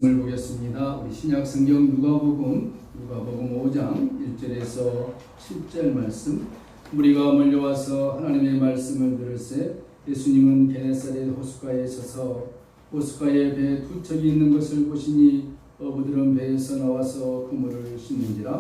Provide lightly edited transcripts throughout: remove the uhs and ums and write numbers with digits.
오늘 보겠습니다. 우리 신약 성경 누가복음 5장 1절에서 7절 말씀. 무리가 몰려와서 하나님의 말씀을 들을새 예수님은 게네사렛 호숫가에 서서 호숫가에 배 두 척이 있는 것을 보시니 어부들은 배에서 나와서 그물을 씻는지라.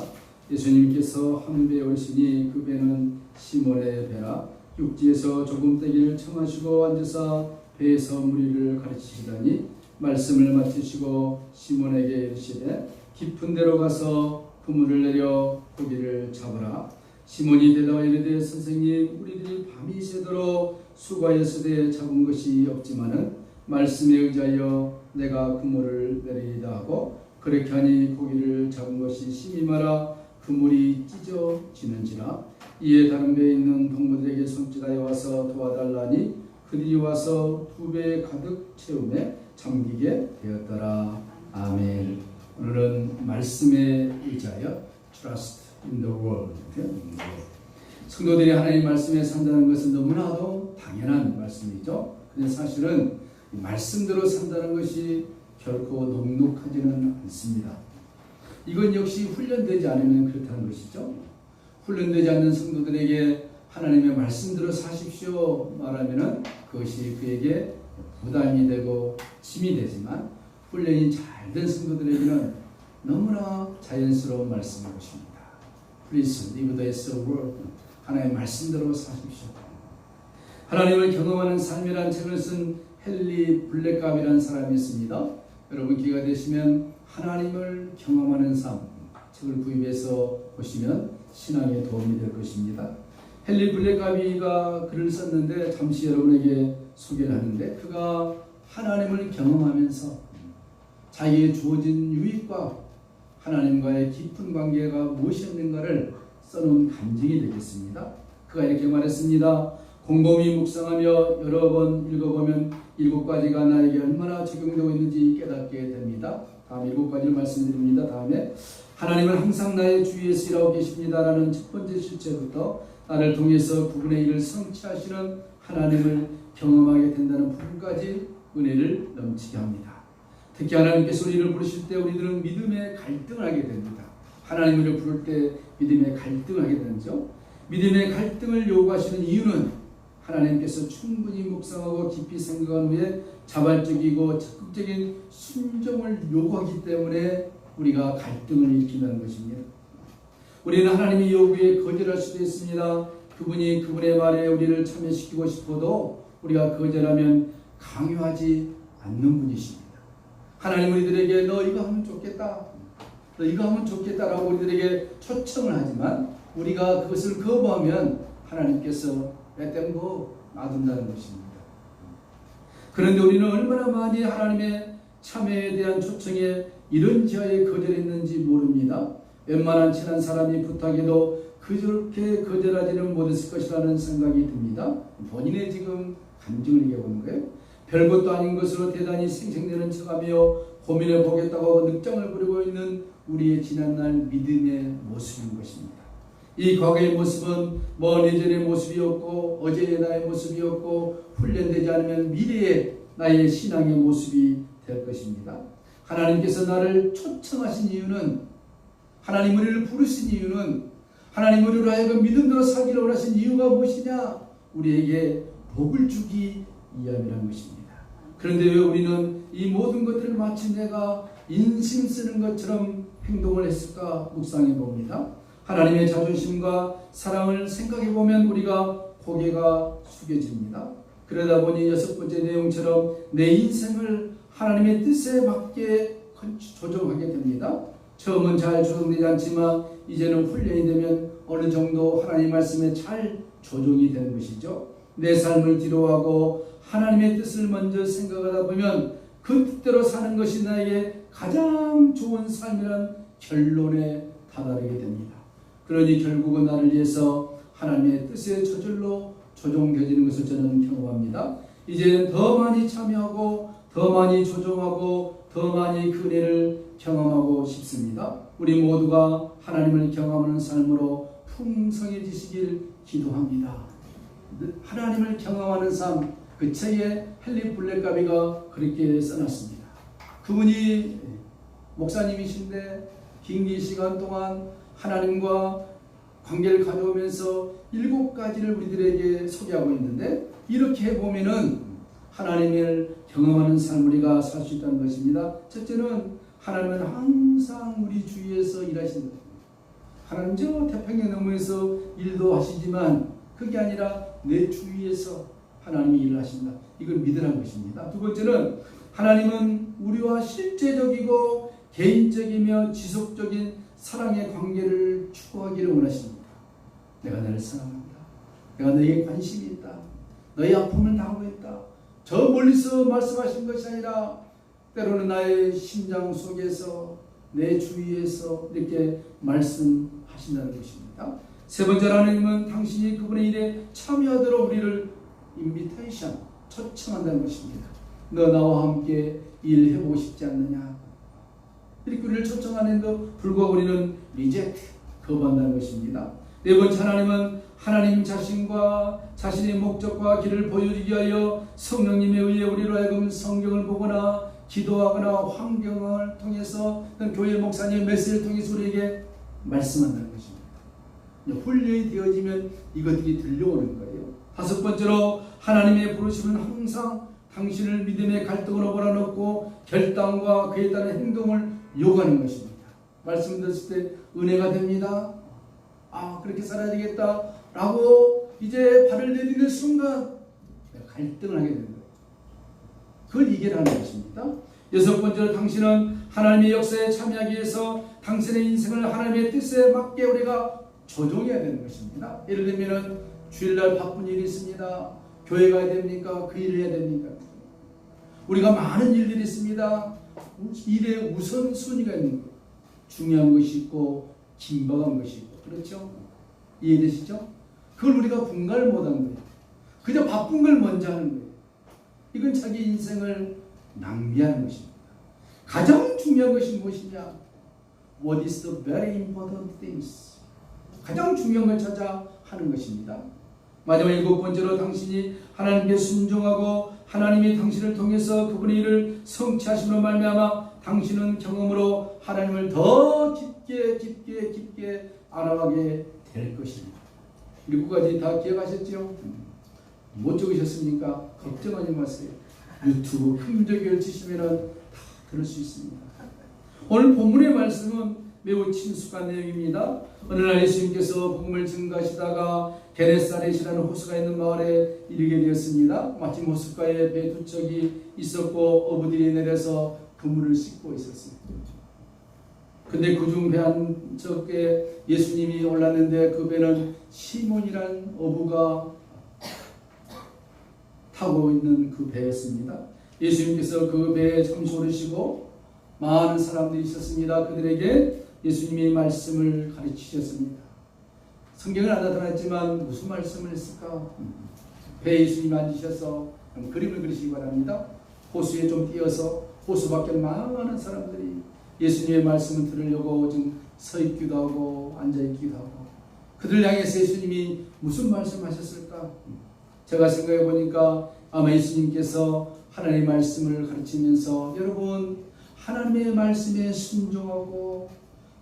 예수님께서 한 배에 오르시니 그 배는 시몬의 배라. 육지에서 조금 떼기를 청하시고 앉으사 배에서 무리를 가르치시다니 말씀을 마치시고 시몬에게 이르시되 깊은 데로 가서 그물을 내려 고기를 잡으라. 시몬이 대답하여 이르되 선생님, 우리들이 밤이 새도록 수고하였으되 잡은 것이 없지만은 말씀에 의지하여 내가 그물을 내리이다 하고 그렇게 하니 고기를 잡은 것이 심히 많아 그물이 찢어지는지라. 이에 다른 배에 있는 동무들에게 손짓하여 와서 도와달라니 그들이 와서 두 배 가득 채우매 잠기게 되었더라. 아멘. 오늘은 말씀에 의지하여 Trust in the Word. 성도들이 하나님 말씀에 산다는 것은 너무나도 당연한 말씀이죠. 그런데 사실은 말씀대로 산다는 것이 결코 넉넉하지는 않습니다. 이건 역시 훈련되지 않으면 그렇다는 것이죠. 훈련되지 않는 성도들에게 하나님의 말씀대로 사십시오 말하면은 그것이 그에게 부담이 되고 짐이 되지만 훈련이 잘 된 성도들에게는 너무나 자연스러운 말씀인 것입니다. Please live this word. 하나님의 말씀대로 사십시오. 하나님을 경험하는 삶이라는 책을 쓴 헨리 블랙갑이라는 사람이 있습니다. 여러분 기회가 되시면 하나님을 경험하는 삶 책을 구입해서 보시면 신앙에 도움이 될 것입니다. 헨리 블랙가비가 글을 썼는데 잠시 여러분에게 소개를 하는데 그가 하나님을 경험하면서 자기의 주어진 유익과 하나님과의 깊은 관계가 무엇이었는가를 써놓은 간증이 되겠습니다. 그가 이렇게 말했습니다. 곰곰이 묵상하며 여러 번 읽어보면 7가지가 나에게 얼마나 적용되고 있는지 깨닫게 됩니다. 다음 7가지를 말씀드립니다. 다음에 하나님은 항상 나의 주위에서 일하고 계십니다라는 첫 번째 실체부터 나를 통해서 구분의 일을 성취하시는 하나님을 경험하게 된다는 부분까지 은혜를 넘치게 합니다. 특히 하나님께서 우리를 부르실 때 우리들은 믿음의 갈등을 하게 됩니다. 하나님을 부를 때 믿음의 갈등을 하게 되죠. 믿음의 갈등을 요구하시는 이유는 하나님께서 충분히 묵상하고 깊이 생각한 후에 자발적이고 적극적인 순종을 요구하기 때문에 우리가 갈등을 일으킨다는 것입니다. 우리는 하나님의 요구에 거절할 수도 있습니다. 그분이 그분의 말에 우리를 참여시키고 싶어도 우리가 거절하면 강요하지 않는 분이십니다. 하나님 우리들에게 너 이거 하면 좋겠다, 너 이거 하면 좋겠다라고 우리들에게 초청을 하지만 우리가 그것을 거부하면 하나님께서 내땜고 놔둔다는 것입니다. 그런데 우리는 얼마나 많이 하나님의 참여에 대한 초청에 이런지하에 거절했는지 모릅니다. 웬만한 친한 사람이 부탁해도 그렇게 거절하지는 못했을 것이라는 생각이 듭니다. 본인의 지금 감정을 얘기해보는 거예요. 별것도 아닌 것으로 대단히 생생내는 척하며 고민해 보겠다고 늑장을 부리고 있는 우리의 지난날 믿음의 모습인 것입니다. 이 과거의 모습은 먼 예전의 모습이었고 어제의 나의 모습이었고 훈련되지 않으면 미래의 나의 신앙의 모습이 될 것입니다. 하나님께서 나를 초청하신 이유는, 하나님 우리를 부르신 이유는, 하나님 우리로 하여금 믿음대로 살기를 원하신 이유가 무엇이냐? 우리에게 복을 주기 위함이라는 것입니다. 그런데 왜 우리는 이 모든 것들을 마치 내가 인심 쓰는 것처럼 행동을 했을까 묵상해 봅니다. 하나님의 자존심과 사랑을 생각해 보면 우리가 고개가 숙여집니다. 그러다 보니 6번째 내용처럼 내 인생을 하나님의 뜻에 맞게 조정하게 됩니다. 처음은 잘 조정되지 않지만 이제는 훈련이 되면 어느 정도 하나님 말씀에 잘 조정이 되는 것이죠. 내 삶을 뒤로하고 하나님의 뜻을 먼저 생각하다 보면 그 뜻대로 사는 것이 나에게 가장 좋은 삶이라는 결론에 다다르게 됩니다. 그러니 결국은 나를 위해서 하나님의 뜻에 저절로 조정되어지는 것을 저는 경험합니다. 이제는 더 많이 참여하고 더 많이 조정하고 더 많이 그 은혜를 경험하고 싶습니다. 우리 모두가 하나님을 경험하는 삶으로 풍성해지시길 기도합니다. 하나님을 경험하는 삶, 그 책에 헨리 블랙가비가 그렇게 써놨습니다. 그분이 목사님이신데 긴 시간 동안 하나님과 관계를 가져오면서 7가지를 우리들에게 소개하고 있는데, 이렇게 보면은 하나님을 경험하는 삶을 우리가 살 수 있다는 것입니다. 첫째는 하나님은 항상 우리 주위에서 일하신다. 하나님 저 태평양 너머에서 일도 하시지만 그게 아니라 내 주위에서 하나님이 일을 하신다. 이걸 믿으라는 것입니다. 두 번째는 하나님은 우리와 실제적이고 개인적이며 지속적인 사랑의 관계를 추구하기를 원하십니다. 내가 너를 사랑한다. 내가 너에게 관심이 있다. 너의 아픔을 당하고 있다. 저 멀리서 말씀하신 것이 아니라 때로는 나의 심장 속에서 내 주위에서 이렇게 말씀하신다는 것입니다. 세 번째로 하나님은 당신이 그분의 일에 참여하도록 우리를 인비테이션, 초청한다는 것입니다. 너 나와 함께 일해보고 싶지 않느냐. 이렇게 우리를 초청하는데도 불구하고 우리는 리젝트, 거부한다는 것입니다. 네 번째, 하나님은 하나님 자신과 자신의 목적과 길을 보여주기 위하여 성령님에 의해 우리로 하여금 성경을 보거나 기도하거나 환경을 통해서 교회 목사님의 메시지를 통해서 우리에게 말씀한다는 것입니다. 훈련이 되어지면 이것들이 들려오는 거예요. 다섯 번째로, 하나님의 부르심은 항상 당신을 믿음의 갈등으로 몰아넣고 결단과 그에 따른 행동을 요구하는 것입니다. 말씀 들었을 때 은혜가 됩니다. 그렇게 살아야 되겠다 라고 이제 발을 내딛는 순간 갈등을 하게 된다. 그걸 이겨라는 것입니다. 여섯 번째로, 당신은 하나님의 역사에 참여하기 위해서 당신의 인생을 하나님의 뜻에 맞게 우리가 조정해야 되는 것입니다. 예를 들면 주일날 바쁜 일이 있습니다. 교회 가야 됩니까? 그 일을 해야 됩니까? 우리가 많은 일들이 있습니다. 일에 우선순위가 있는 거예요. 중요한 것이 있고 긴박한 것이 있고, 그렇죠? 이해되시죠? 그걸 우리가 분간을 못한 거예요. 그저 바쁜 걸 먼저 하는 거예요. 이건 자기 인생을 낭비하는 것입니다. 가장 중요한 것이 무엇이냐? What is the very important things? 가장 중요한 걸 찾아 하는 것입니다. 마지막 일곱 번째로, 당신이 하나님께 순종하고 하나님이 당신을 통해서 그분의 일을 성취하심으로 말미암아 당신은 경험으로 하나님을 더 깊게 알아가게 될 것입니다. 7가지 다 기억하셨죠? 못 적으셨습니까? 걱정하지 마세요. 유튜브 금저기를 치시면 다 들을 수 있습니다. 오늘 본문의 말씀은 매우 친숙한 내용입니다. 어느 날 예수님께서 복음을 증거하시다가 게네사렛이라는 호수가 있는 마을에 이르게 되었습니다. 마침 호숫가에 배 2척이 있었고 어부들이 내려서 그물을 씻고 있었습니다. 근데 그중 배 한 척에 예수님이 올랐는데 그 배는 시몬이라는 어부가 타고 있는 그 배였습니다. 예수님께서 그 배에 잠시 오르시고 많은 사람들이 있었습니다. 그들에게 예수님이 말씀을 가르치셨습니다. 성경은 안 나타났지만 무슨 말씀을 했을까? 배에 예수님이 앉으셔서 그림을 그리시기 바랍니다. 호수에 좀 띄어서 호수 밖에 많은 사람들이 예수님의 말씀을 들으려고 지금 서 있기도 하고 앉아 있기도 하고, 그들 향해서 예수님이 무슨 말씀하셨을까? 제가 생각해 보니까 아마 예수님께서 하나님의 말씀을 가르치면서 여러분 하나님의 말씀에 순종하고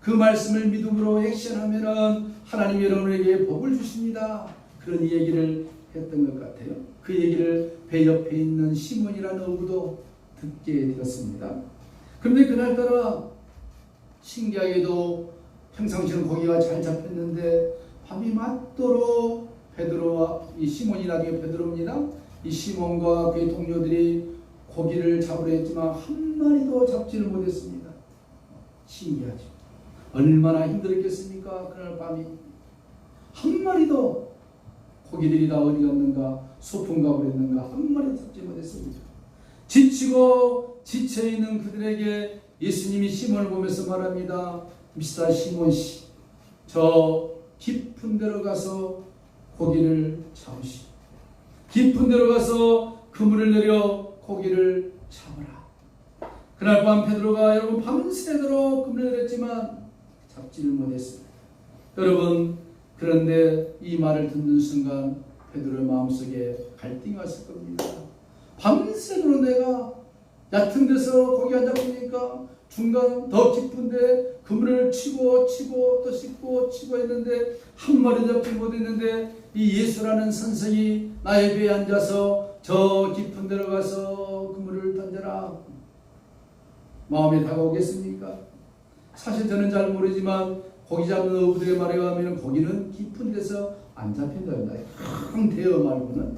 그 말씀을 믿음으로 액션하면은 하나님이 여러분에게 복을 주십니다. 그런 얘기를 했던 것 같아요. 그 얘기를 배 옆에 있는 시몬이라는 어부도 듣게 되었습니다. 그런데 그날따라 신기하게도 평상시는 고기가 잘 잡혔는데 밤이 맞도록 베드로와 이 시몬이 나중에 베드로입니다. 이 시몬과 그의 동료들이 고기를 잡으려 했지만 한 마리도 잡지를 못했습니다. 신기하죠. 얼마나 힘들었겠습니까? 그날 밤이 한 마리도, 고기들이 다 어디 갔는가, 소풍가 버렸는가, 한 마리도 잡지 못했습니다. 지치고 지쳐있는 그들에게 예수님이 시몬을 보면서 말합니다. 미스터 시몬씨, 저 깊은 데로 가서 고기를 잡으시오. 깊은 데로 가서 그물을 내려 고기를 잡으라. 그날 밤 베드로가 여러분 밤새도록 그물을 내렸지만 잡지를 못했습니다. 여러분, 그런데 이 말을 듣는 순간 베드로의 마음속에 갈등이 왔을 겁니다. 밤새도록 내가 얕은 데서 고기 안 잡으니까 중간 더 깊은데 그물을 치고 또 씻고 치고 했는데 한 마리 잡지 못했는데 이 예수라는 선생이 나의 배에 앉아서 저 깊은 데로 가서 그물을 던져라. 마음에 다가오겠습니까? 사실 저는 잘 모르지만 고기 잡는 어부들의 말에 의하면 고기는 깊은 데서 안 잡힌다. 큰 대어 말고는.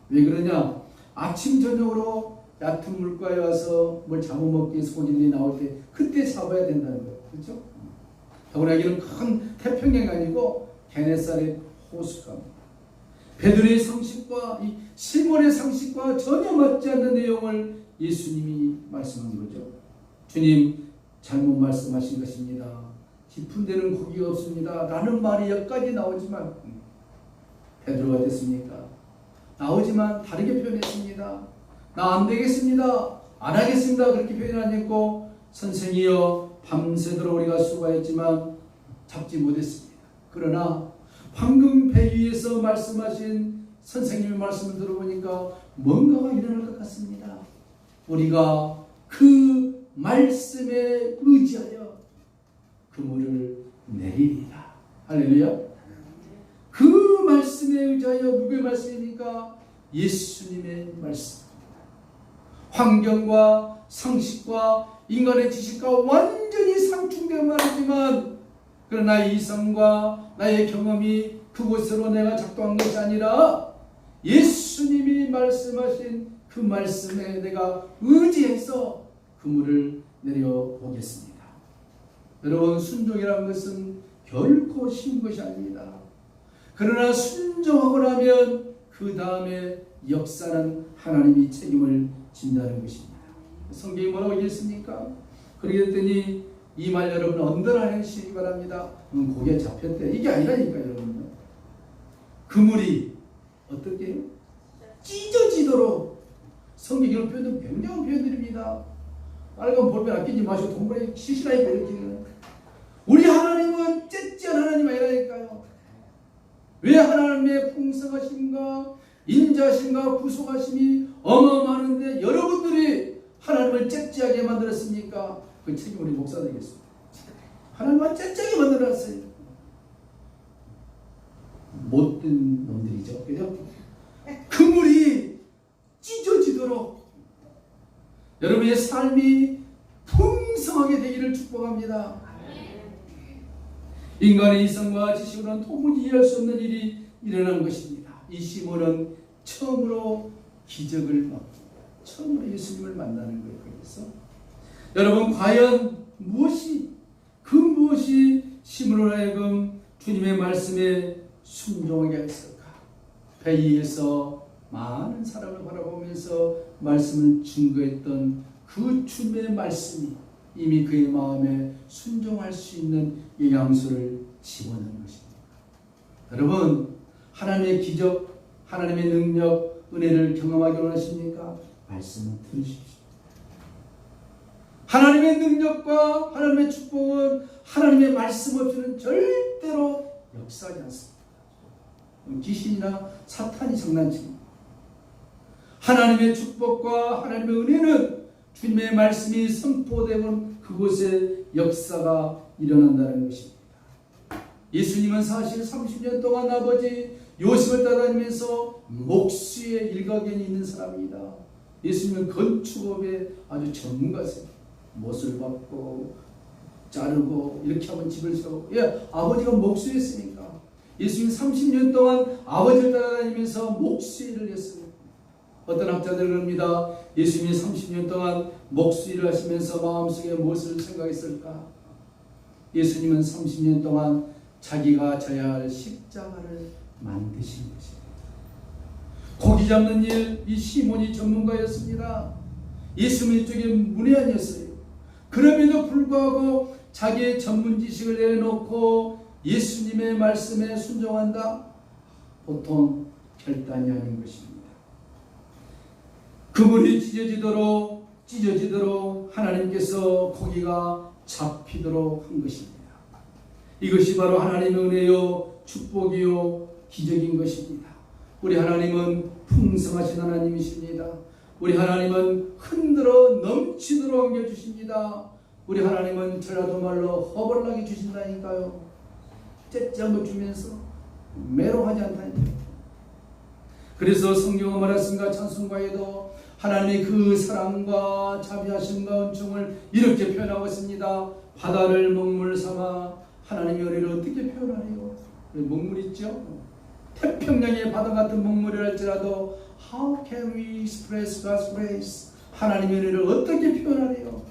왜 그러냐? 아침 저녁으로 얕은 물가에 와서 뭘 잡아먹기 위해서 고기들이 나올 때 그때 잡아야 된다는 거예요. 그렇죠? 더구나 여기는 큰 태평양이 아니고 게네사렛 호수가 베드로의 상식과 이 시몬의 상식과 전혀 맞지 않는 내용을 예수님이 말씀한 거죠. 주님 잘못 말씀하신 것입니다. 깊은 데는 고기가 없습니다. 라는 말이 여기까지 나오지만 베드로가 됐습니까? 나오지만 다르게 표현했습니다. 나 안 되겠습니다. 안 하겠습니다. 그렇게 표현 안 했고 선생이여 밤새도록 우리가 수고했지만 잡지 못했습니다. 그러나 방금 배 위에서 말씀하신 선생님의 말씀을 들어보니까 뭔가가 일어날 것 같습니다. 우리가 그 말씀에 의지하여 그물을 내리리라. 할렐루야. 그 말씀에 의지하여 누구의 말씀입니까? 예수님의 말씀. 환경과 상식과 인간의 지식과 완전히 상충된 말이지만 그러나 이성과 나의 경험이 그곳으로 내가 작동한 것이 아니라 예수님이 말씀하신 그 말씀에 내가 의지해서 그물을 내려보겠습니다. 여러분, 순종이라는 것은 결코 쉬운 것이 아닙니다. 그러나 순종하고 나면 그 다음에 역사는 하나님이 책임을 진다는 것입니다. 성경이 뭐라고 얘기했습니까? 그러게 했더니 이 말 여러분 언더라인하시기 바랍니다. 고기에 잡혔대. 이게 아니라니까 여러분. 그물이 어떻게 해요? 찢어지도록. 성경이 이런 표현은 굉장한 표현들입니다. 빨간 볼펜 아끼지 마시고 동그랗게 시시라니까 이렇게. 우리 하나님은 째째한 하나님 아니라니까요. 왜 하나님의 풍성하심과 인자심과 구속하심이 어마어마한데 여러분들이 하나님을 째째하게 만들었습니까? 그 책임 우리 목사들이겠습니다. 하나님은 째째하게 만들었어요. 못된 놈들이죠. 그죠? 그물이 찢어지도록 여러분의 삶이 풍성하게 되기를 축복합니다. 인간의 이성과 지식으로는 도무지 이해할 수 없는 일이 일어난 것입니다. 이 시몬은 처음으로 기적을 받고 처음으로 예수님을 만나는 거예요. 그래서 여러분 과연 무엇이 시몬으로 하여금 주님의 말씀에 순종하게 했을까? 배 위에서 많은 사람을 바라보면서 말씀을 증거했던 그 주님의 말씀이 이미 그의 마음에 순종할 수 있는 영양소를 집어넣은 것입니다. 여러분, 하나님의 기적, 하나님의 능력, 은혜를 경험하기 원하십니까? 말씀을 들으십시오. 하나님의 능력과 하나님의 축복은 하나님의 말씀 없이는 절대로 역사하지 않습니다. 귀신이나 사탄이 장난칩니다. 하나님의 축복과 하나님의 은혜는 주님의 말씀이 선포되면 그곳에 역사가 일어난다는 것입니다. 예수님은 사실 30년 동안 아버지 요셉을 따라다니면서 목수의 일가견이 있는 사람입니다. 예수님은 건축업에 아주 전문가세요. 못을 받고 자르고 이렇게 하면 집을 세우고. 아버지가 목수였으니까 예수님 30년 동안 아버지를 따라다니면서 목수 일을 했어요. 어떤 학자들은 그럽니다. 예수님이 30년 동안 목수 일을 하시면서 마음속에 무엇을 생각했을까? 예수님은 30년 동안 자기가 져야 할 십자가를 만드신 것입니다. 고기 잡는 일, 이 시몬이 전문가였습니다. 예수님 이쪽에 문외한이었어요. 그럼에도 불구하고 자기의 전문 지식을 내려놓고 예수님의 말씀에 순종한다? 보통 결단이 아닌 것입니다. 그물이 찢어지도록 하나님께서 고기가 잡히도록 한 것입니다. 이것이 바로 하나님의 은혜요, 축복이요, 기적인 것입니다. 우리 하나님은 풍성하신 하나님이십니다. 우리 하나님은 흔들어 넘치도록 안겨주십니다. 우리 하나님은 저라도 말로 허벌나게 주신다니까요. 째째한 것 주면서 매로하지 않다니까요. 그래서 성경은 말했습니다. 찬송가에도 하나님의 그 사랑과 자비하심과 은총을 이렇게 표현하고 있습니다. 바다를 먹물 삼아 하나님의 은혜를 어떻게 표현하래요? 먹물 있죠? 태평양의 바다 같은 먹물이랄지라도 How can we express God's grace? 하나님의 은혜를 어떻게 표현하래요?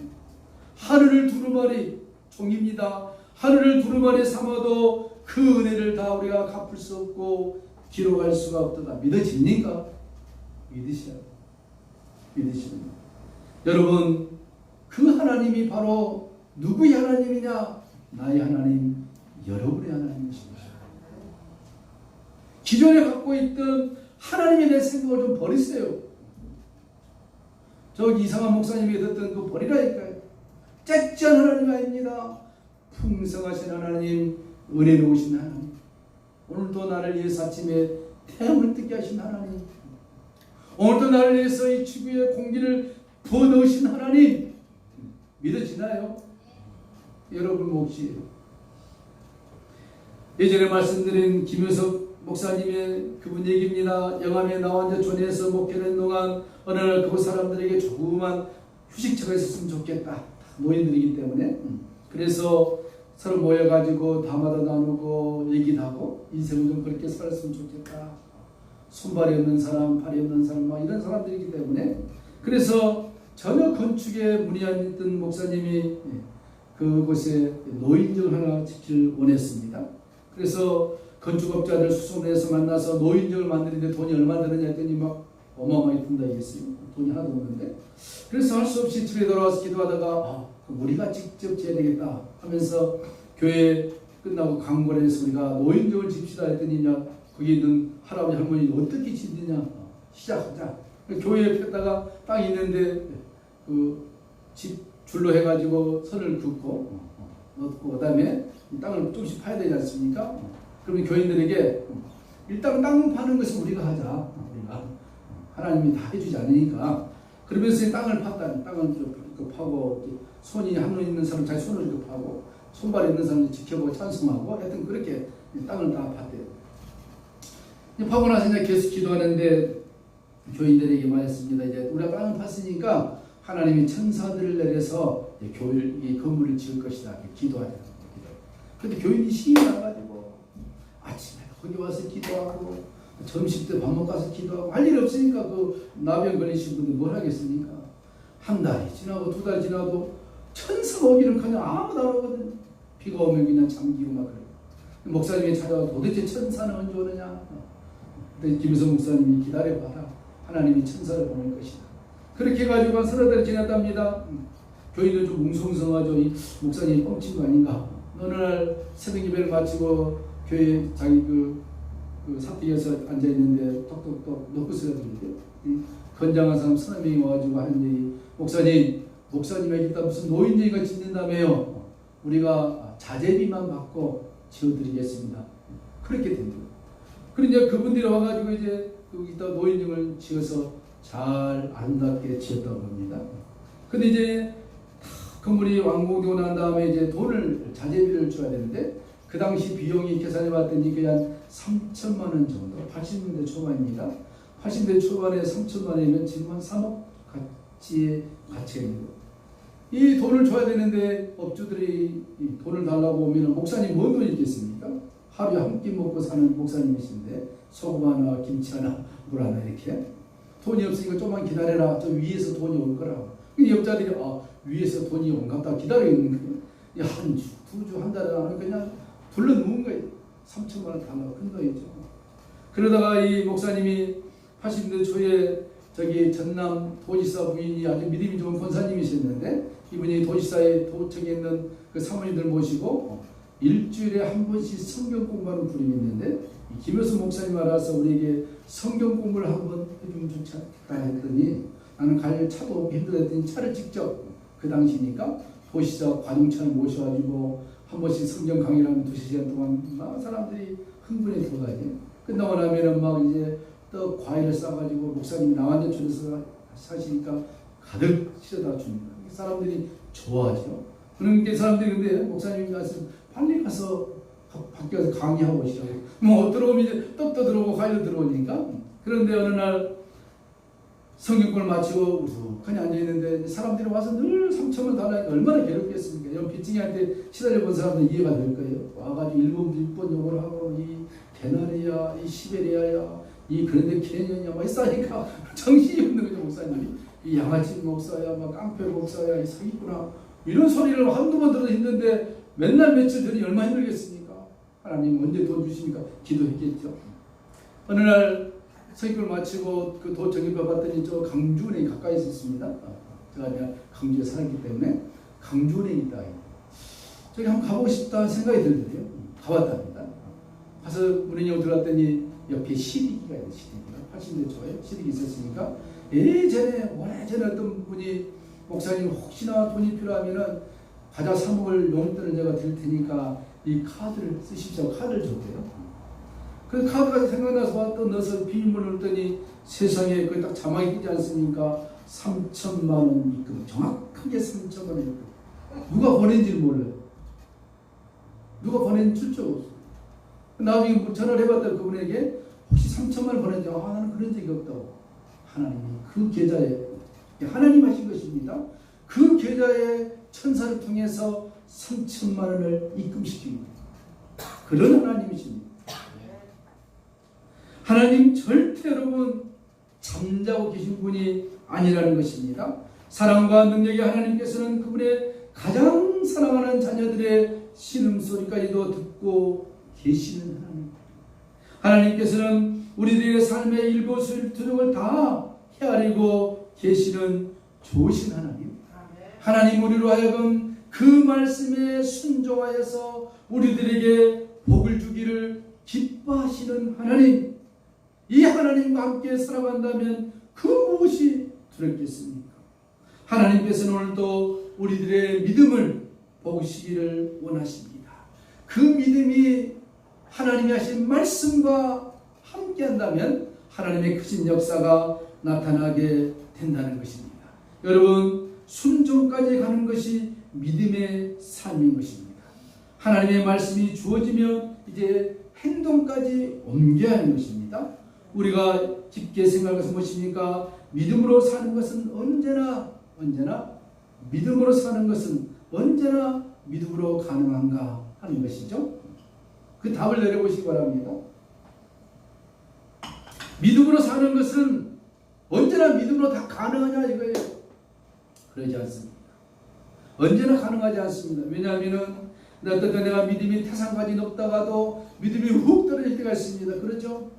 하늘을 두루마리 종입니다. 하늘을 두루마리 삼아도 그 은혜를 다 우리가 갚을 수 없고 기록할 수가 없다. 믿어집니까? 믿으셔야 믿으십니다. 여러분, 그 하나님이 바로 누구의 하나님이냐? 나의 하나님, 여러분의 하나님이십니다. 기존에 갖고 있던 하나님에 대한 생각을 좀 버리세요. 저 이상한 목사님이 듣던 그 버리라니까요. 째째한 하나님 아닙니다. 풍성하신 하나님, 은혜로우신 하나님, 오늘도 나를 위해서 아침에 태양을 뜨게 하신 하나님, 오늘도 나를 위해서 이 지구에 공기를 부어넣으신 하나님, 믿어지나요? 여러분 몫이에요. 예전에 말씀드린 김효석 목사님의 그분 얘기입니다. 영암에 나와 이제 존에서 목회하는 동안 어느 날 그곳 사람들에게 조그만 휴식처가 있었으면 좋겠다. 노인들이기 때문에. 그래서 서로 모여가지고 담화도 나누고 얘기도 하고 인생을 좀 그렇게 살았으면 좋겠다. 손발이 없는 사람, 팔이 없는 사람, 막 이런 사람들이기 때문에. 그래서 전혀 건축에 문의 안 있던 목사님이 그곳에 노인정을 하나 짓기를 원했습니다. 그래서 건축업자들 수소문해서 만나서 노인정을 만드는데 돈이 얼마 드느냐 했더니 막 어마어마하게 든다 했어요. 돈이 하나도 없는데. 그래서 할 수 없이 집에 돌아와서 기도하다가 우리가 직접 지어야 되겠다 하면서 교회 끝나고 광고를 해서 우리가 노인정을 집시다 했더니 거기 있는 할아버지 할머니 어떻게 짓느냐 시작하자. 교회 옆에다가 땅이 있는데 그 집 줄로 해가지고 선을 긋고 넣고 그다음에 땅을 조금씩 파야 되지 않습니까? 그러면 교인들에게 일단 땅 파는 것은 우리가 하자. 우리가 하나님이 다 해주지 않으니까. 그러면서 땅을 팠다. 땅을 파고 손이 한눈 있는 사람 자기 손을 이렇게 파고 손발이 있는 사람을 지켜보고 찬송하고 하여튼 그렇게 땅을 다 팠대요. 파고 나서 이제 계속 기도하는데 교인들에게 말했습니다. 이제 우리가 땅을 팠으니까 하나님이 천사들을 내려서 교회를 이 건물을 지을 것이다. 기도하자. 그런데 교인이 신이 나가지고 아침에 거기 와서 기도하고 점심 때 밥 먹고 가서 기도하고 할 일 없으니까 그 나병 걸리신 분들 뭘 하겠습니까? 한 달이 지나고 두 달 지나도 천사가 오기는커녕 아무도 안 오거든요. 비가 오면 그냥 잠기고 막 그래요. 목사님이 찾아와 도대체 천사는 언제 오느냐? 그때 김효석 목사님이 기다려봐라. 하나님이 천사를 보낼 것이다. 그렇게 해가지고 한 서너 달 지났답니다. 교인들 좀 웅성성하죠. 이 목사님이 뻥친 거 아닌가? 어느 날 새벽 예배를 마치고 교회 자기 그 사택에서 앉아있는데 톡톡톡 노크스가 들리대요. 건장한 사람 서너 명이 와가지고 하는 얘기, 목사님에게 일단 무슨 노인정이가 짓는다며요. 우리가 자재비만 받고 지어드리겠습니다. 그렇게 된 거예요. 그리고 이제 그분들이 와가지고 이제 거기다 노인정을 지어서 잘 아름답게 지었다고 합니다. 근데 이제 건물이 완공되고 난 다음에 이제 돈을 자재비를 줘야 되는데 그 당시 비용이 계산해 봤더니 그냥 3천만 원 정도, 80년대 초반입니다. 80년대 초반에 3천만 원이면 지금 한 3억 가치의 가치가 있는 거예요. 이 돈을 줘야 되는데 업주들이 이 돈을 달라고 오면 목사님 뭔 돈이 있겠습니까? 하루에 한 끼 먹고 사는 목사님이신데 소금 하나, 김치 하나, 물 하나 이렇게. 돈이 없으니까 좀만 기다려라. 저 위에서 돈이 올 거라고. 옆자들이 위에서 돈이 온갑다 기다리고 있는 거예요. 한 주, 두 주, 한 달에 하면 그냥 불러 누운 거예요. 3천만 원 달라고 큰 돈이죠. 그러다가 이 목사님이 80년대 초에 저기 전남 도지사 부인이 아주 믿음이 좋은 권사님이셨는데 이분이 도지사에 도청에 있는 그 사모님들 모시고 일주일에 한 번씩 성경 공부하는 분이 있는데 김효수 목사님 알아서 우리에게 성경 공부를 한번 해주면 좋지 않겠다 했더니 나는 갈 차도 없고 힘들었더니 차를 직접 그 당시니까 도시사 관용차를 모셔가지고 한 번씩 성경 강의를 하면 2시간 동안 막 사람들이 흥분해 들어가요. 끝나고 나면은 막 이제 떡 과일을 싸가지고 목사님이 나완전촌에서 사시니까 가득 실어다 주는 거예요. 사람들이 좋아하죠. 그런 사람들이 근데 목사님이 가서 빨리 가서 밖에 가서 강의하고 오시라고. 뭐 들어오면 이제 떡도 들어오고 과일도 들어오니까. 그런데 어느 날 성경권을 마치고 우석하니 앉아있는데 사람들이 와서 늘 3천원 달라니까 얼마나 괴롭겠습니까? 이런 빚쟁이한테 시달려 본 사람들은 이해가 될 거예요. 와가지고 일본 욕을 하고 이 데나리아, 이 시베리아야, 이 그런데 케냐냐 막 싸니까 정신이 없는 거죠. 목사님이 이 양아치 목사야, 막 깡패 목사야, 이 사기꾼아 이런 소리를 한두 번 들어도 힘든데 맨날 며칠 전에 얼마나 힘들겠습니까? 하나님 언제 돈 주십니까? 기도했겠죠. 어느 날 서기를 마치고 그 도청인표 봤더니 저 강주은행이 가까이 있었습니다. 제가 강주에 살았기 때문에 강주은행이 있다. 저기 한번 가보고 싶다 생각이 들더래요. 가봤답니다. 가서 문의용 들어갔더니 옆에 시리기가 있어요. 시리기가 80대 초에 시리기 있었으니까 예전에 오래전에 어떤 분이 목사님 혹시나 돈이 필요하면은 과자 사 먹을 용돈을 제가 드릴 테니까 이 카드를 쓰십시오. 카드를 줬대요. 그 카드가 생각나서 또 넣어서 비밀번호를 넣었더니 세상에 그 딱 자막이 뜨지 않습니까? 3천만 원 입금. 정확하게 3천만 원 입금. 누가 보낸지를 몰라요. 누가 보낸 출처가 없어요. 나중에 전화를 해봤더니 그분에게 혹시 3천만 원 보냈지? 나는 그런 적이 없다고. 하나님이 그 계좌에 하나님 하신 것입니다. 그 계좌에 천사를 통해서 3천만 원을 입금시킵니다. 그런 하나님이십니다. 하나님 절대 여러분 잠자고 계신 분이 아니라는 것입니다. 사랑과 능력의 하나님께서는 그분의 가장 사랑하는 자녀들의 신음소리까지도 듣고 계시는 하나님. 하나님께서는 우리들의 삶의 일거수일투족을 다 헤아리고 계시는 좋으신 하나님. 하나님 우리로 하여금 그 말씀에 순종하여서 우리들에게 복을 주기를 기뻐하시는 하나님. 이 하나님과 함께 살아간다면 그 무엇이 두렵겠습니까? 하나님께서는 오늘도 우리들의 믿음을 보시기를 원하십니다. 그 믿음이 하나님이 하신 말씀과 함께 한다면 하나님의 크신 역사가 나타나게 된다는 것입니다. 여러분, 순종까지 가는 것이 믿음의 삶인 것입니다. 하나님의 말씀이 주어지면 이제 행동까지 옮겨야 하는 것입니다. 우리가 깊게 생각할 것은 무엇입니까? 믿음으로 사는 것은 언제나 믿음으로 사는 것은 언제나 믿음으로 가능한가 하는 것이죠. 그 답을 내려보시기 바랍니다. 믿음으로 사는 것은 언제나 믿음으로 다 가능하냐 이거예요. 그러지 않습니다. 언제나 가능하지 않습니다. 왜냐하면 내가 믿음이 태산까지 높다가도 믿음이 훅 떨어질 때가 있습니다. 그렇죠?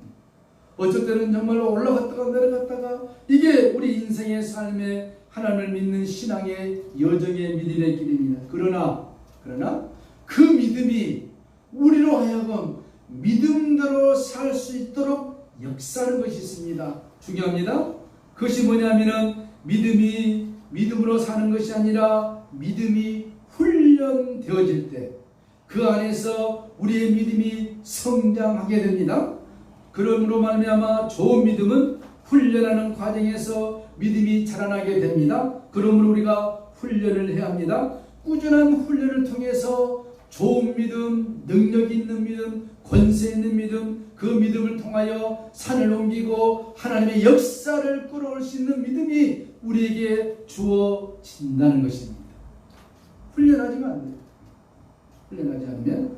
어쩔 때는 정말로 올라갔다가 내려갔다가 이게 우리 인생의 삶의 하나님을 믿는 신앙의 여정의 믿음의 길입니다. 그러나 그 믿음이 우리로 하여금 믿음대로 살 수 있도록 역사하는 것이 있습니다. 중요합니다. 그것이 뭐냐면은 믿음이 믿음으로 사는 것이 아니라 믿음이 훈련되어질 때 그 안에서 우리의 믿음이 성장하게 됩니다. 그러므로 말미암아 좋은 믿음은 훈련하는 과정에서 믿음이 자라나게 됩니다. 그러므로 우리가 훈련을 해야 합니다. 꾸준한 훈련을 통해서 좋은 믿음, 능력 있는 믿음, 권세 있는 믿음, 그 믿음을 통하여 산을 옮기고 하나님의 역사를 끌어올 수 있는 믿음이 우리에게 주어진다는 것입니다. 훈련하지만 안 돼요. 훈련하지 않으면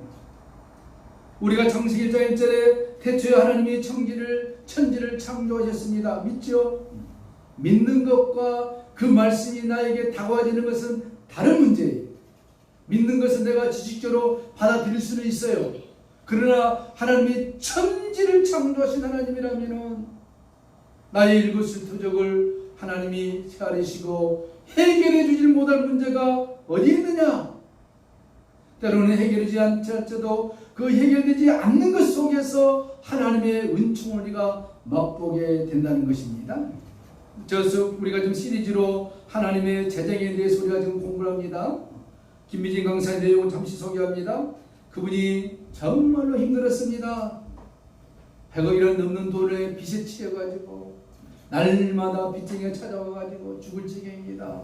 우리가 창세기 1장 1절에 태초에 하나님이 천지를 창조하셨습니다. 믿죠? 믿는 것과 그 말씀이 나에게 다가와지는 것은 다른 문제예요. 믿는 것은 내가 지식적으로 받아들일 수는 있어요. 그러나 하나님이 천지를 창조하신 하나님이라면 나의 일거수일투족을 하나님이 헤아리시고 해결해 주질 못할 문제가 어디 있느냐? 때로는 해결되지 않을지라도 그 해결되지 않는 것 속에서 하나님의 은총을 우리가 맛보게 된다는 것입니다. 우리가 지금 시리즈로 하나님의 재정에 대해서 우리가 지금 공부를 합니다. 김미진 강사의 내용을 잠시 소개합니다. 그분이 정말로 힘들었습니다. 100억이라는 넘는 돈에 빚에 취해가지고 날마다 빚쟁이가 찾아와가지고 죽을 지경입니다.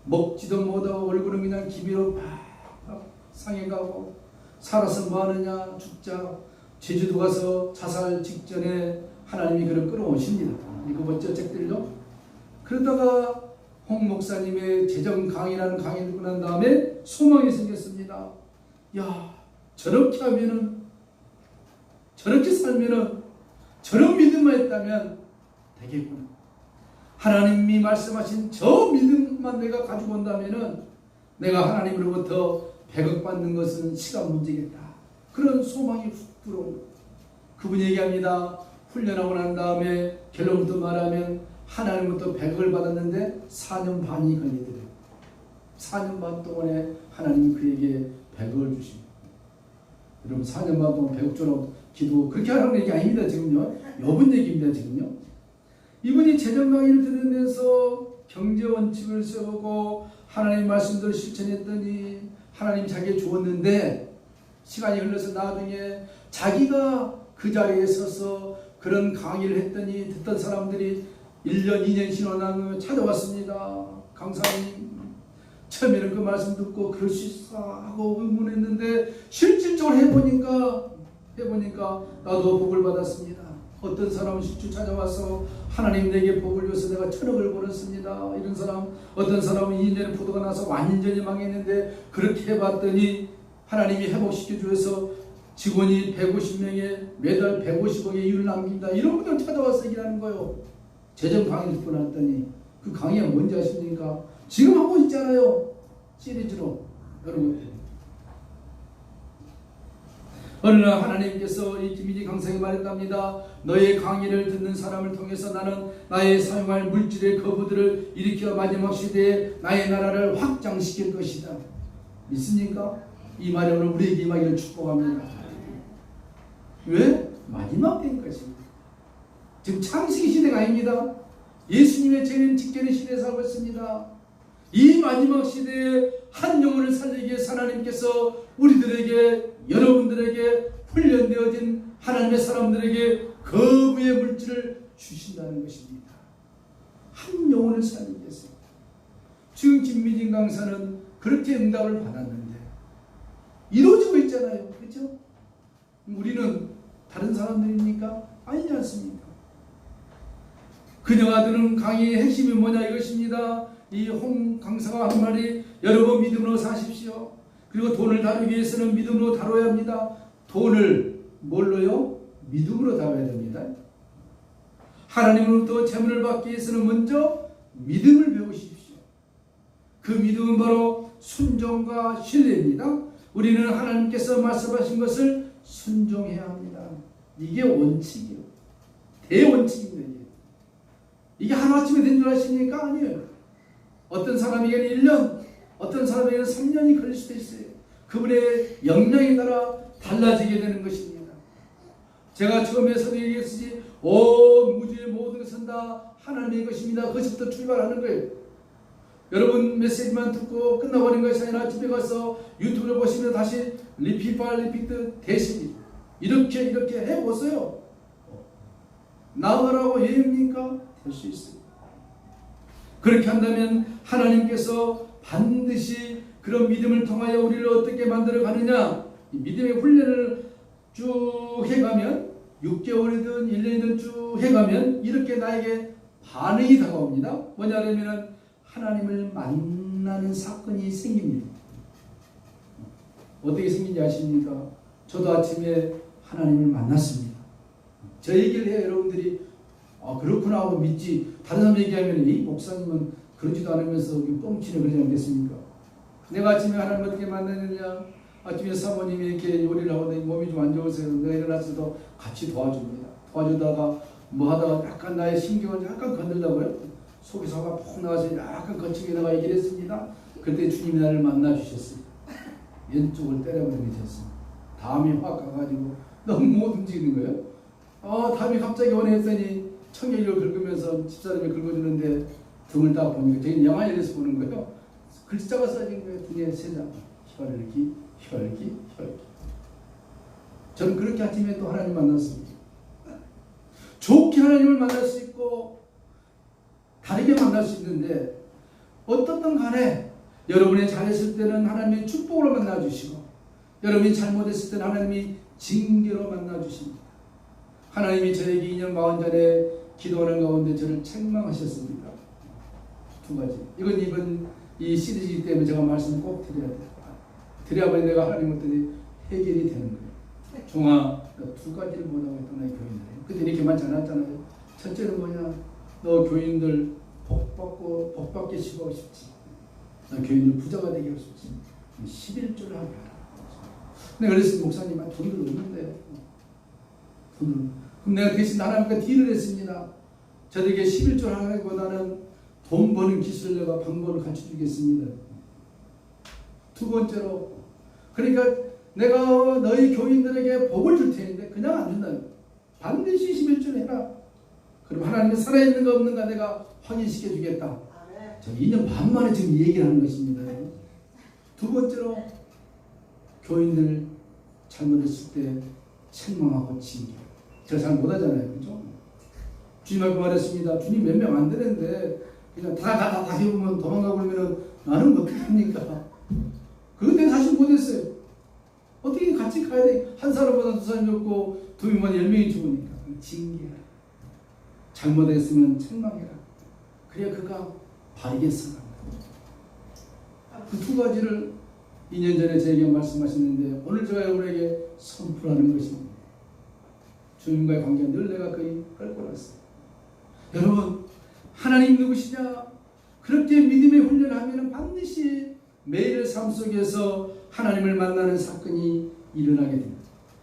먹지도 못하고 얼굴은 그냥 기비로 팍팍 상해가고 살아서 뭐하느냐 죽자. 제주도 가서 자살 직전에 하나님이 그를 끌어오십니다. 읽어봤죠 책들요. 그러다가 홍 목사님의 재정 강의라는 강의를 듣고 난 다음에 소망이 생겼습니다. 야, 저렇게 하면은, 저렇게 살면은, 저런 믿음만 있다면 되겠구나. 하나님이 말씀하신 저 믿음만 내가 가지고 온다면은 내가 하나님으로부터 100억 받는 것은 시간 문제겠다. 그런 소망이 훅 들어온 거예요. 그분이 얘기합니다. 훈련하고 난 다음에 결론부터 말하면 하나님부터 100억을 받았는데 4년 반이 걸리더래요. 4년 반 동안에 하나님이 그에게 100억을 주십니다. 여러분 4년 반 동안 100억 주라고 기도 그렇게 하라는 얘기 아닙니다. 지금요. 여분 얘기입니다. 지금요. 이분이 재정 강의를 들으면서 경제 원칙을 세우고 하나님 말씀대로 실천했더니 하나님 자기에 주었는데 시간이 흘러서 나중에 자기가 그 자리에 서서 그런 강의를 했더니 듣던 사람들이 1년 2년 신원하며 찾아왔습니다. 강사님 처음에는 그 말씀 듣고 그럴 수 있어 하고 의문했는데 실질적으로 해보니까 나도 복을 받았습니다. 어떤 사람은 실주 찾아와서 하나님 내게 복을 줘서 내가 1000억을 벌었습니다. 이런 사람, 어떤 사람은 2년에 부도가 나서 완전히 망했는데 그렇게 해봤더니 하나님이 회복시켜 주셔서 직원이 150명에 매달 150억의 이윤을 남깁니다. 이런 분들 찾아와서 얘기하는 거예요. 재정 강의 듣고 났더니 그 강의가 뭔지 아십니까? 지금 하고 있잖아요. 시리즈로. 여러분 어느 날 하나님께서 이 김민희 강사에게 말했답니다. 너의 강의를 듣는 사람을 통해서 나는 나의 사용할 물질의 거부들을 일으켜 마지막 시대에 나의 나라를 확장시킬 것이다. 믿습니까? 이 말이 오늘 우리에게 임하기를 축복합니다. 왜? 마지막 때인 것입니다. 지금 창세기 시대가 아닙니다. 예수님의 재림 직전의 시대에 살고 있습니다. 이 마지막 시대에 한 영혼을 살리기 위해서 하나님께서 우리들에게 여러분들에게 훈련되어진 하나님의 사람들에게 거부의 물질을 주신다는 것입니다. 한 영혼을 살리기 위해서. 지금 김미진 강사는 그렇게 응답을 받았는데 이루어지고 있잖아요. 그렇죠? 우리는 다른 사람들입니까? 아니지 않습니까? 그녀가 드는 강의의 핵심이 뭐냐 이것입니다. 이 홍 강사가 한 말이 여러분 믿음으로 사십시오. 그리고 돈을 다루기 위해서는 믿음으로 다뤄야 합니다. 돈을 뭘로요? 믿음으로 다뤄야 됩니다. 하나님으로부터 재물을 받기 위해서는 먼저 믿음을 배우십시오. 그 믿음은 바로 순종과 신뢰입니다. 우리는 하나님께서 말씀하신 것을 순종해야 합니다. 이게 원칙이요. 대원칙입니다. 이게 하루아침에 된 줄 아십니까? 아니에요. 어떤 사람에게는 1년, 어떤 사람에게는 3년이 걸릴 수도 있어요. 그분의 역량에 따라 달라지게 되는 것입니다. 제가 처음에서도 얘기했듯이 온 우주의 모든 것은 다 하나님의 것입니다. 그것부터 출발하는 거예요. 여러분 메시지만 듣고 끝나버린 것이 아니라 집에 가서 유튜브를 보시면 다시 리피트 대십니다. 이렇게 해보세요. 나으라고 예입니까? 될 수 있어요. 그렇게 한다면 하나님께서 반드시 그런 믿음을 통하여 우리를 어떻게 만들어 가느냐, 믿음의 훈련을 쭉 해가면 6개월이든 1년이든 쭉 해가면 이렇게 나에게 반응이 다가옵니다. 뭐냐면 하나님을 만나는 사건이 생깁니다. 어떻게 생긴지 아십니까? 저도 아침에 하나님을 만났습니다. 저 얘기를 해요. 여러분들이 그렇구나 하고 믿지. 다른 사람 얘기하면 이 목사님은 그러지도 않으면서 뻥치네 그러지 않겠습니까? 내가 아침에 하나님 어떻게 만났느냐? 아침에 사모님이 이렇게 요리를 하고 몸이 좀 안 좋으세요. 내가 일어나서도 같이 도와줍니다. 도와주다가 뭐 하다가 약간 나의 신경을 약간 건들다고요. 속에서 화가 푹 나와서 약간 거칠게다가 얘기를 했습니다. 그때 주님이 나를 만나 주셨어요. 왼쪽을 때려버리게 됐습니다. 담이 확 가가지고 너무 못 움직이는 거예요. 담이 갑자기 원했더니 청결을 긁으면서 집사람이 긁어주는데 등을 딱 보니까 저희는 영화에서 보는 거예요. 글자가 써진 거예요. 등에 세 장. 혈기. 저는 그렇게 아침에 또 하나님 만났습니다. 좋게 하나님을 만날 수 있고 다르게 만날 수 있는데 어떻든 간에 여러분이 잘했을 때는 하나님이 축복으로 만나주시고 여러분이 잘못했을 때는 하나님이 징계로 만나주십니다. 하나님이 저에게 2년 40 전에 기도하는 가운데 저를 책망하셨습니다. 두 가지. 이번 이 시리즈이기 때문에 제가 말씀을 꼭 드려야 돼요. 드려야만 내가 하나님한테 해결이 되는 거예요. 종아, 너 두 가지를 못하고 있던 나의 교인들이에요. 근데 이렇게 많지 않았잖아요. 첫째는 뭐냐? 너 교인들 복 받게 시키고 싶지. 너 교인들 부자가 되게 하고 싶지. 11조를 하게 하라. 내가 그랬을 때 목사님, 돈들 없는데. 그럼 내가 대신 하나님께 딜을 했습니다. 저에게 11조를 하기보다는 돈 버는 기술을 내가 방법을 가르쳐주겠습니다. 두 번째로, 그러니까 내가 너희 교인들에게 복을 줄 테는데 그냥 안 준다. 반드시 11조를 해라. 그럼 하나님은 살아있는가 없는가 내가 확인시켜 주겠다. 저 2년 반 만에 지금 얘기를 하는 것입니다. 두 번째로, 교인들 잘못했을 때 책망하고 징계. 제가 잘 못하잖아요. 그죠? 주님하고 말했습니다. 주님 몇 명 안 되는데 그냥 다 해보면 도망가고 그러면 나는 어떻게 합니까? 그건 내가 사실 못했어요. 어떻게 같이 가야 돼? 한 사람보다 두 사람이 없고 두 명만 10명이 죽으니까. 징계라. 잘못했으면 책망해라. 그래야 그가 바르게 써간다. 그 두 가지를 2년 전에 저에게 말씀하셨는데 오늘 제가 여러분에게 선포하는 것입니다. 주님과의 관계는 늘 내가 거의 끌고났어요. 여러분, 하나님 누구시냐? 그렇게 믿음의 훈련을 하면 반드시 매일의 삶 속에서 하나님을 만나는 사건이 일어나게 됩니다.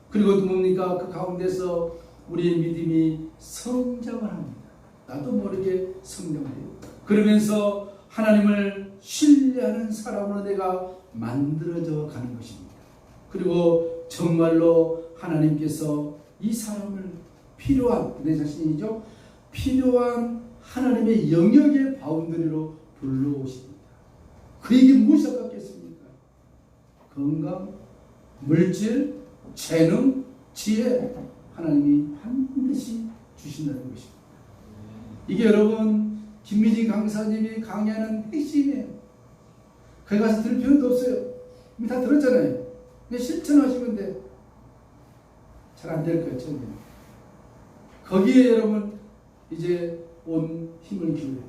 그리고 또 뭡니까? 그 가운데서 우리의 믿음이 성장을 합니다. 나도 모르게 성장을 해요. 그러면서 하나님을 신뢰하는 사람으로 내가 만들어져 가는 것입니다. 그리고 정말로 하나님께서 이 사람을 필요한, 내 자신이죠, 필요한 하나님의 영역의 바운더리로 불러오십니다. 그에게 무엇이 아깝겠습니까? 건강, 물질, 재능, 지혜, 하나님이 반드시 주신다는 것입니다. 이게 여러분 김미진 강사님이 강의하는 핵심이에요. 거기 가서 들을 필요도 없어요. 이미 다 들었잖아요. 그냥 실천하시면 돼. 잘 안 될 거예요, 처음에는. 거기에 여러분 이제 온 힘을 기울여요.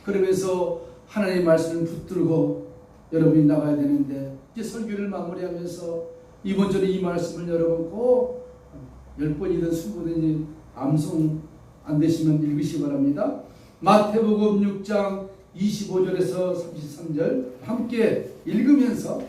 그러면서 하나님의 말씀을 붙들고 여러분이 나가야 되는데, 이제 설교를 마무리하면서 이번 주에 이 말씀을 여러분 꼭 10번이든 20번이든 암송 안 되시면 읽으시기 바랍니다. 마태복음 6장 25절에서 33절 함께 읽으면서,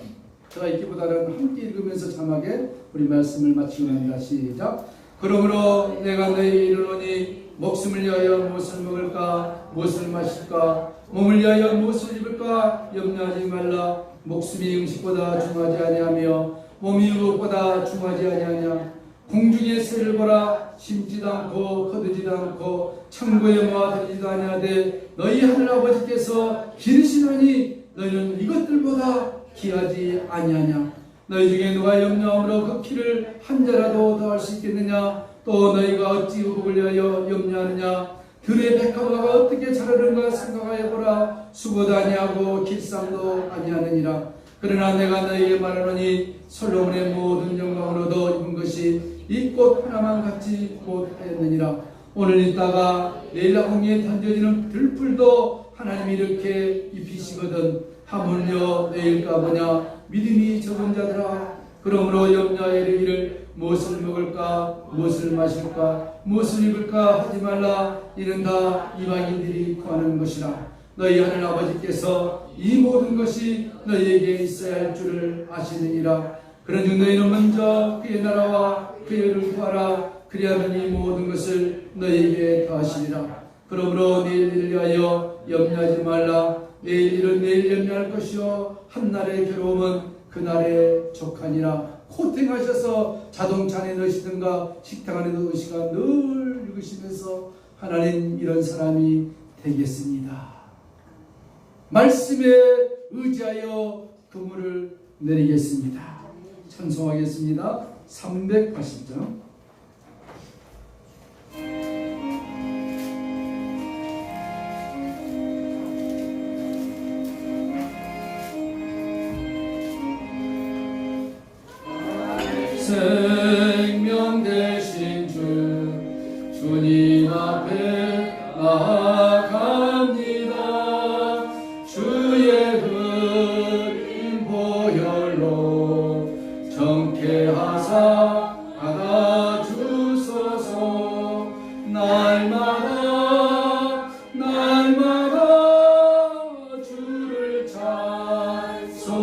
제가 읽기보다는 함께 읽으면서 자막에 우리 말씀을 마치고 납니다. 시작. 그러므로 내가 너희에게 이르노니 목숨을 위하여 무엇을 먹을까, 무엇을 마실까, 몸을 위하여 무엇을 입을까 염려하지 말라. 목숨이 음식보다 중하지 아니하며 몸이 의복보다 중하지 아니하냐. 공중의 새를 보라. 심지도 않고 거두지도 않고 창고에 모아두지도 아니하되 너희 하늘 아버지께서 기르시노니 너희는 이것들보다 귀하지 아니하냐. 너희 중에 누가 염려함으로 그 피를 한 자라도 더할 수 있겠느냐. 또 너희가 어찌 의복을 위하여 염려하느냐. 들의 백합화가 어떻게 자라는가 생각하여보라. 수고도 아니하고 길쌈도 아니하느니라. 그러나 내가 너희에게 말하노니 솔로몬의 모든 영광으로도 입은 것이 이 꽃 하나만 같이 못하였느니라. 오늘 있다가 내일 홍해에 던져지는 들풀도 하나님이 이렇게 입히시거든. 하물며 내일까 보냐. 믿음이 적은 자들아. 그러므로 염려하여 이르기를 무엇을 먹을까, 무엇을 마실까, 무엇을 입을까 하지 말라. 이는 다 이방인들이 구하는 것이라. 너희 하늘 아버지께서 이 모든 것이 너희에게 있어야 할 줄을 아시느니라. 그런즉 너희는 먼저 그의 나라와 그의 의를 구하라. 그리하면 이 모든 것을 너희에게 더하시리라. 그러므로 내일 일을 위하여 염려하지 말라. 내일 일은 내일 염려할 것이요 한날의 괴로움은 그날의 족하니라. 코팅하셔서 자동차 안에 넣으시든가 식탁 안에 넣으시가 늘 읽으시면서 하나님 이런 사람이 되겠습니다. 말씀에 의지하여 그물을 내리겠습니다. 찬송하겠습니다. 380장. 생명 되신 주님 앞에 나아갑니다. 주의 흐린 보혈로 정케하사 받아주소서. 날마다 주를 찬송하겠네.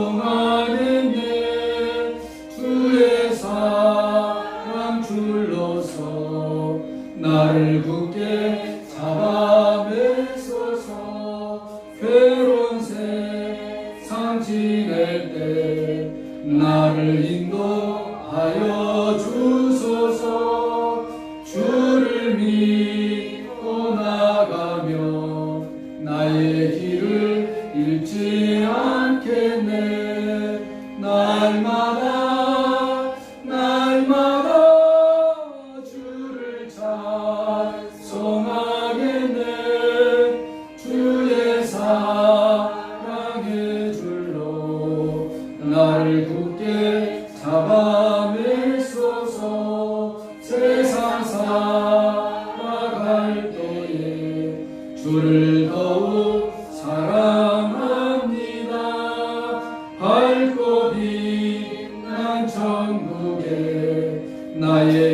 주의 사랑 줄로서 나를 굳게 잡아매소서. 괴로운 세상 지낼 때 나를 인도하여 주소서. 주를 믿고 나가며 나의 길을 잃지 않겠네. 날마다 주를 찬송하겠네. 주의 사랑의 줄로 나를 굳게 잡아매소서. 세상 살아갈 때에 주를 더욱 사랑합니다. 밝고 빛난 천국에 나의